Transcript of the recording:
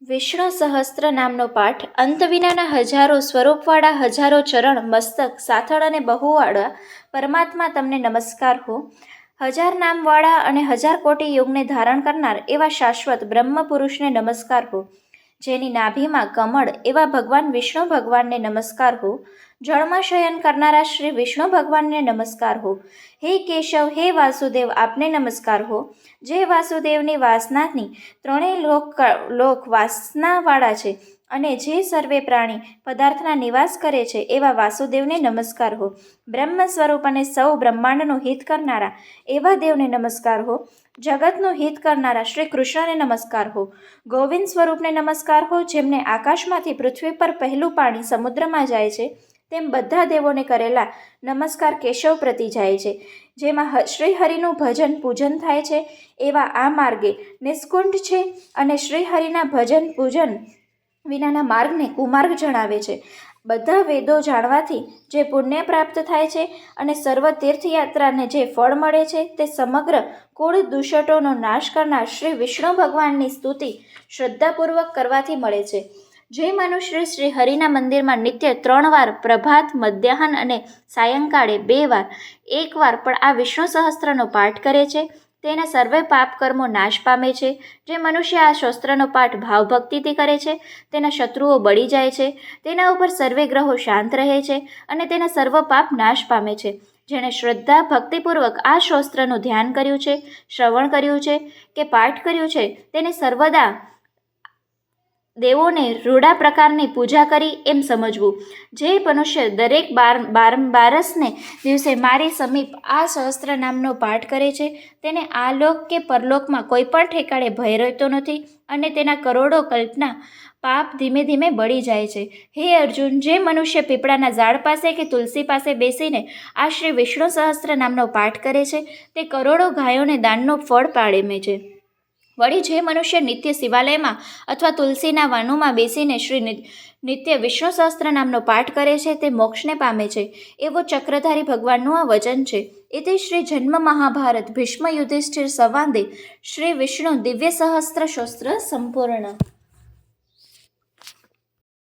વિષ્ણુ સહસ્ત્ર નામનો પાઠ અંત વિનાના હજારો સ્વરૂપવાળા હજારો ચરણ મસ્તક સાથળ અને બહુવાળા પરમાત્મા તમને નમસ્કાર હો. હજાર નામવાળા અને હજાર કોટી યોગને ધારણ કરનાર એવા શાશ્વત બ્રહ્મ પુરુષને નમસ્કાર હો. જેની નાભીમાં કમળ એવા ભગવાન વિષ્ણુ ભગવાનને નમસ્કાર હો. જળમાં શયન કરનારા શ્રી વિષ્ણુ ભગવાનને નમસ્કાર હો. હે કેશવ, હે વાસુદેવ, આપને નમસ્કાર હો. જે વાસુદેવની વાસનાની ત્રણેય લોક વાસનાવાળા છે અને જે સર્વે પ્રાણી પદાર્થના નિવાસ કરે છે એવા વાસુદેવને નમસ્કાર હો. બ્રહ્મ સ્વરૂપ અને સૌ બ્રહ્માંડનું હિત કરનારા એવા દેવને નમસ્કાર હો. જગતનું હિત કરનારા શ્રી કૃષ્ણને નમસ્કાર હો. ગોવિંદ સ્વરૂપને નમસ્કાર હો. જેમને આકાશમાંથી પૃથ્વી પર પહેલું પાણી સમુદ્રમાં જાય છે તેમ બધા દેવોને કરેલા નમસ્કાર કેશવ પ્રતિ જાય છે. જેમાં શ્રીહરિનું ભજન પૂજન થાય છે એવા આ માર્ગે નિષ્કુંઠ છે અને શ્રીહરિના ભજન પૂજન વિનાના માર્ગને કુમાર્ગ જણાવે છે. બધા વેદો જાણવાથી જે પુણ્ય પ્રાપ્ત થાય છે અને સર્વ તીર્થયાત્રાને જે ફળ મળે છે તે સમગ્ર કુળ દુષટોનો નાશ કરનાર શ્રી વિષ્ણુ ભગવાનની સ્તુતિ શ્રદ્ધાપૂર્વક કરવાથી મળે છે. જે મનુષ્ય શ્રી હરિના મંદિરમાં નિત્ય 3 વાર પ્રભાત, મધ્યાહન અને સાયંકાળે 2 વાર 1 વાર પણ આ વિષ્ણુ સહસ્ત્રનો પાઠ કરે છે તેના સર્વે પાપ કર્મો નાશ પામે છે. જે મનુષ્ય આ શાસ્ત્રનો પાઠ ભાવભક્તિથી કરે છે તેના શત્રુઓ બળી જાય છે, તેના ઉપર સર્વે ગ્રહો શાંત રહે છે અને તેના સર્વ પાપ નાશ પામે છે. જેણે શ્રદ્ધા ભક્તિપૂર્વક આ શાસ્ત્રનું ધ્યાન કર્યું છે, શ્રવણ કર્યું છે કે પાઠ કર્યું છે તેને સર્વદા દેવોને રૂડા પ્રકારની પૂજા કરી એમ સમજવું. જે મનુષ્ય દરેક બારસને દિવસે મારી સમીપ આ સહસ્ત્ર નામનો પાઠ કરે છે તેને આલોક કે પરલોકમાં કોઈ પણ ઠેકાળે ભય રહેતો નથી અને તેના કરોડો કલ્પના પાપ ધીમે ધીમે બળી જાય છે. હે અર્જુન, જે મનુષ્ય પીપળાના ઝાડ પાસે કે તુલસી પાસે બેસીને આ શ્રી વિષ્ણુ સહસ્ત્ર નામનો પાઠ કરે છે તે કરોડો ગાયોને દાનનો ફળ પાડે છે. વળી જે મનુષ્ય નિત્ય શિવાલયમાં અથવા તુલસીના વનોમાં બેસીને શ્રી નિત્ય વિષ્ણુ સહસ્ત્ર નામનો પાઠ કરે છે તે મોક્ષને પામે છે એવો ચક્રધારી ભગવાનનું આ વચન છે. એતે શ્રી જન્મ મહાભારત ભીષ્મ યુધિષ્ઠિર સંવાદે શ્રી વિષ્ણુ દિવ્ય સહસ્ત્ર શસ્ત્ર સંપૂર્ણ.